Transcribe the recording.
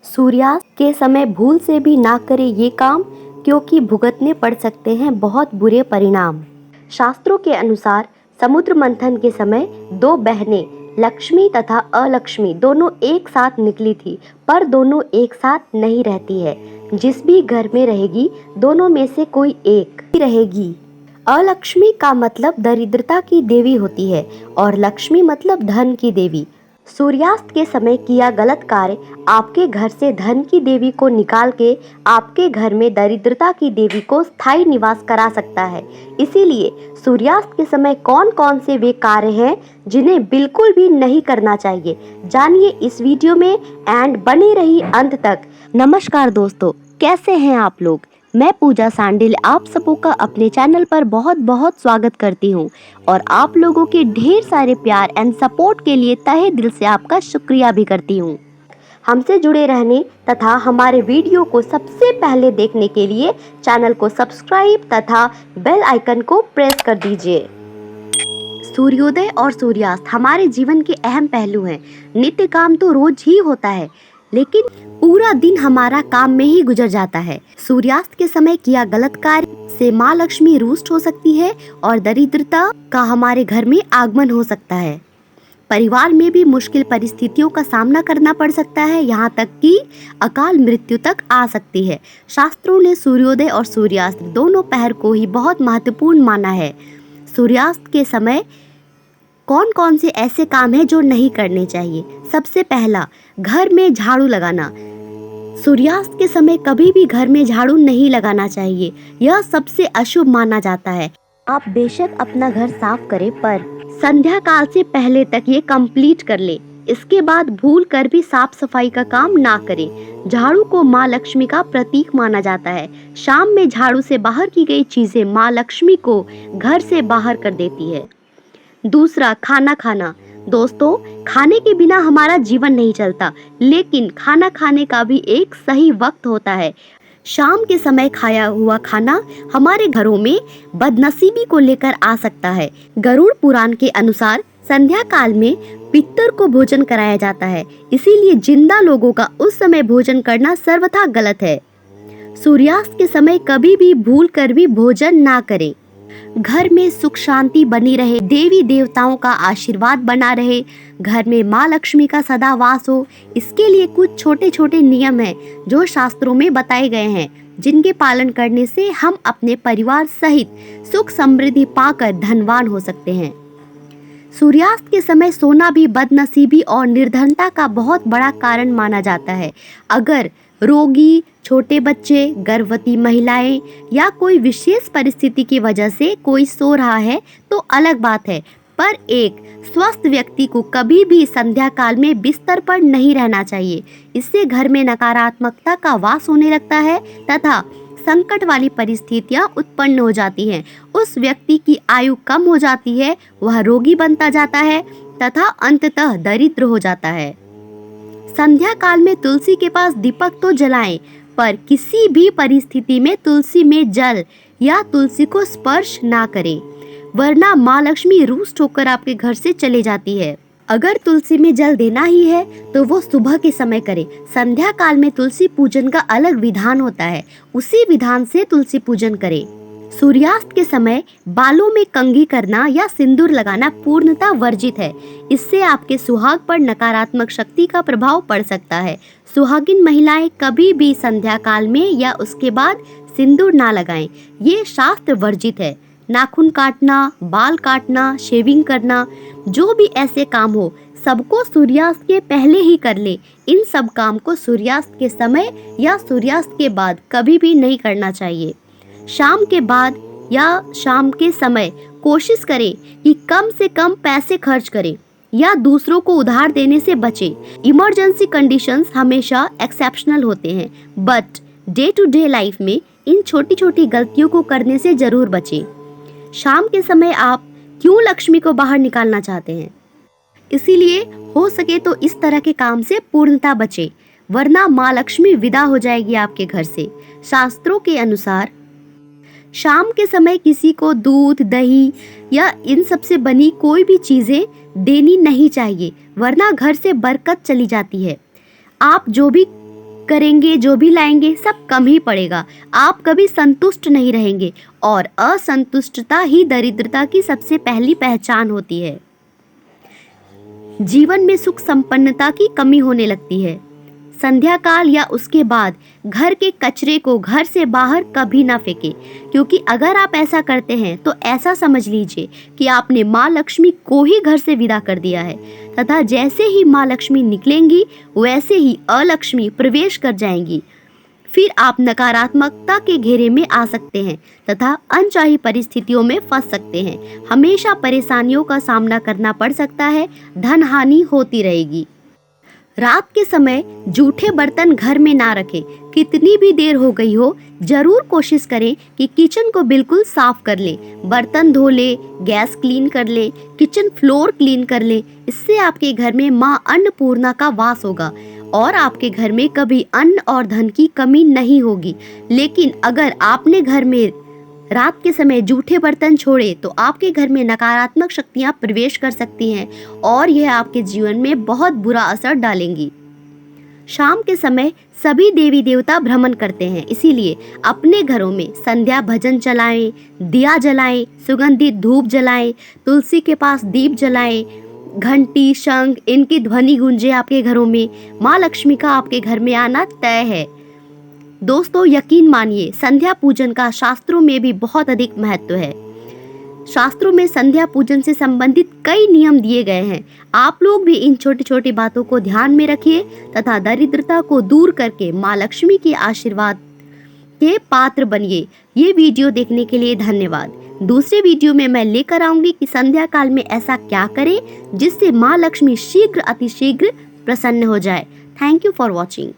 सूर्यास्त के समय भूल से भी ना करें ये काम, क्योंकि भुगतने पड़ सकते हैं बहुत बुरे परिणाम। शास्त्रों के अनुसार समुद्र मंथन के समय दो बहनें लक्ष्मी तथा अलक्ष्मी दोनों एक साथ निकली थी, पर दोनों एक साथ नहीं रहती है। जिस भी घर में रहेगी दोनों में से कोई एक ही रहेगी। अलक्ष्मी का मतलब दरिद्रता की देवी होती है और लक्ष्मी मतलब धन की देवी। सूर्यास्त के समय किया गलत कार्य आपके घर से धन की देवी को निकाल के आपके घर में दरिद्रता की देवी को स्थायी निवास करा सकता है। इसीलिए सूर्यास्त के समय कौन कौन से वे कार्य हैं जिन्हें बिल्कुल भी नहीं करना चाहिए, जानिए इस वीडियो में एंड बने रही अंत तक। नमस्कार दोस्तों, कैसे हैं आप लोग। मैं पूजा सांडिल आप सबों का अपने चैनल पर बहुत बहुत स्वागत करती हूं और आप लोगों के ढेर सारे प्यार एंड सपोर्ट के लिए तहे दिल से आपका शुक्रिया भी करती हूं। हमसे जुड़े रहने तथा हमारे वीडियो को सबसे पहले देखने के लिए चैनल को सब्सक्राइब तथा बेल आइकन को प्रेस कर दीजिए। सूर्योदय और सूर्यास्त हमारे जीवन के अहम पहलू हैं। नित्य काम तो रोज ही होता है, लेकिन पूरा दिन हमारा काम में ही गुजर जाता है। सूर्यास्त के समय किया गलत कार्य से माँ लक्ष्मी रुष्ट हो सकती है और दरिद्रता का हमारे घर में आगमन हो सकता है। परिवार में भी मुश्किल परिस्थितियों का सामना करना पड़ सकता है, यहाँ तक कि अकाल मृत्यु तक आ सकती है। शास्त्रों ने सूर्योदय और सूर्यास्त दोनों पहर को ही बहुत महत्वपूर्ण माना है। सूर्यास्त के समय कौन कौन से ऐसे काम हैं जो नहीं करने चाहिए। सबसे पहला, घर में झाड़ू लगाना। सूर्यास्त के समय कभी भी घर में झाड़ू नहीं लगाना चाहिए, यह सबसे अशुभ माना जाता है। आप बेशक अपना घर साफ करें, पर संध्या काल से पहले तक ये कंप्लीट कर ले। इसके बाद भूल कर भी साफ सफाई का काम ना करें। झाड़ू को माँ लक्ष्मी का प्रतीक माना जाता है। शाम में झाड़ू से बाहर की गई चीजें माँ लक्ष्मी को घर से बाहर कर देती है। दूसरा, खाना खाना। दोस्तों, खाने के बिना हमारा जीवन नहीं चलता, लेकिन खाना खाने का भी एक सही वक्त होता है। शाम के समय खाया हुआ खाना हमारे घरों में बदनसीबी को लेकर आ सकता है। गरुड़ पुराण के अनुसार संध्या काल में पितर को भोजन कराया जाता है, इसीलिए जिंदा लोगों का उस समय भोजन करना सर्वथा गलत है। सूर्यास्त के समय कभी भी भूल कर भी भोजन ना करें। घर में सुख शांति बनी रहे, देवी देवताओं का आशीर्वाद बना रहे, घर में माँ लक्ष्मी का सदा वास हो, इसके लिए कुछ छोटे छोटे नियम हैं जो शास्त्रों में बताए गए हैं, जिनके पालन करने से हम अपने परिवार सहित सुख समृद्धि पाकर धनवान हो सकते हैं। सूर्यास्त के समय सोना भी बदनसीबी और निर्धनता का बहुत बड़ा कारण माना जाता है। अगर रोगी, छोटे बच्चे, गर्भवती महिलाएं या कोई विशेष परिस्थिति की वजह से कोई सो रहा है तो अलग बात है, पर एक स्वस्थ व्यक्ति को कभी भी संध्या काल में बिस्तर पर नहीं रहना चाहिए। इससे घर में नकारात्मकता का वास होने लगता है तथा संकट वाली परिस्थितियां उत्पन्न हो जाती हैं। उस व्यक्ति की आयु कम हो जाती है, वह रोगी बनता जाता है तथा अंततः दरिद्र हो जाता है। संध्या काल में तुलसी के पास दीपक तो जलाएं, पर किसी भी परिस्थिति में तुलसी में जल या तुलसी को स्पर्श ना करें, वरना माँ लक्ष्मी रुष्ट होकर आपके घर से चले जाती है। अगर तुलसी में जल देना ही है तो वो सुबह के समय करें। संध्या काल में तुलसी पूजन का अलग विधान होता है, उसी विधान से तुलसी पूजन करें। सूर्यास्त के समय बालों में कंघी करना या सिंदूर लगाना पूर्णतः वर्जित है। इससे आपके सुहाग पर नकारात्मक शक्ति का प्रभाव पड़ सकता है। सुहागिन महिलाएं कभी भी संध्या काल में या उसके बाद सिंदूर ना लगाएं, ये शास्त्र वर्जित है। नाखून काटना, बाल काटना, शेविंग करना, जो भी ऐसे काम हो, सबको सूर्यास्त के पहले ही कर ले। इन सब काम को सूर्यास्त के समय या सूर्यास्त के बाद कभी भी नहीं करना चाहिए। शाम के बाद या शाम के समय कोशिश करें कि कम से कम पैसे खर्च करें या दूसरों को उधार देने से बचें। इमरजेंसी कंडीशंस हमेशा एक्सेप्शनल होते हैं, but day to day life में इन छोटी छोटी गलतियों को करने से जरूर बचें। शाम के समय आप क्यों लक्ष्मी को बाहर निकालना चाहते हैं, इसीलिए हो सके तो इस तरह के काम से पूर्णतः बचें, वरना माँ लक्ष्मी विदा हो जाएगी आपके घर से। शास्त्रों के अनुसार शाम के समय किसी को दूध, दही या इन सब से बनी कोई भी चीजें देनी नहीं चाहिए, वरना घर से बरकत चली जाती है। आप जो भी करेंगे, जो भी लाएंगे सब कम ही पड़ेगा। आप कभी संतुष्ट नहीं रहेंगे और असंतुष्टता ही दरिद्रता की सबसे पहली पहचान होती है। जीवन में सुख संपन्नता की कमी होने लगती है। संध्या काल या उसके बाद घर के कचरे को घर से बाहर कभी ना फेंके, क्योंकि अगर आप ऐसा करते हैं तो ऐसा समझ लीजिए कि आपने माँ लक्ष्मी को ही घर से विदा कर दिया है, तथा जैसे ही माँ लक्ष्मी निकलेंगी वैसे ही अलक्ष्मी प्रवेश कर जाएंगी। फिर आप नकारात्मकता के घेरे में आ सकते हैं तथा अनचाही परिस्थितियों में फंस सकते हैं। हमेशा परेशानियों का सामना करना पड़ सकता है, धन हानि होती रहेगी। रात के समय जूठे बर्तन घर में ना रखें। कितनी भी देर हो गई हो, जरूर कोशिश करें कि किचन को बिल्कुल साफ कर ले, बर्तन धो ले, गैस क्लीन कर ले, किचन फ्लोर क्लीन कर ले। इससे आपके घर में माँ अन्नपूर्णा का वास होगा और आपके घर में कभी अन्न और धन की कमी नहीं होगी। लेकिन अगर आपने घर में रात के समय जूठे बर्तन छोड़े तो आपके घर में नकारात्मक शक्तियां प्रवेश कर सकती हैं और यह आपके जीवन में बहुत बुरा असर डालेंगी। शाम के समय सभी देवी देवता भ्रमण करते हैं, इसीलिए अपने घरों में संध्या भजन चलाएं, दिया जलाएं, सुगंधित धूप जलाएं, तुलसी के पास दीप जलाएं, घंटी शंख इनकी ध्वनि गूंजे आपके घरों में। माँ लक्ष्मी का आपके घर में आना तय है। दोस्तों, यकीन मानिए, संध्या पूजन का शास्त्रों में भी बहुत अधिक महत्व है। शास्त्रों में संध्या पूजन से संबंधित कई नियम दिए गए हैं। आप लोग भी इन छोटी छोटी बातों को ध्यान में रखिए तथा दरिद्रता को दूर करके माँ लक्ष्मी के आशीर्वाद के पात्र बनिए। ये वीडियो देखने के लिए धन्यवाद। दूसरे वीडियो में मैं लेकर आऊंगी कि संध्या काल में ऐसा क्या करें जिससे माँ लक्ष्मी शीघ्र अतिशीघ्र प्रसन्न हो जाए। Thank you for watching.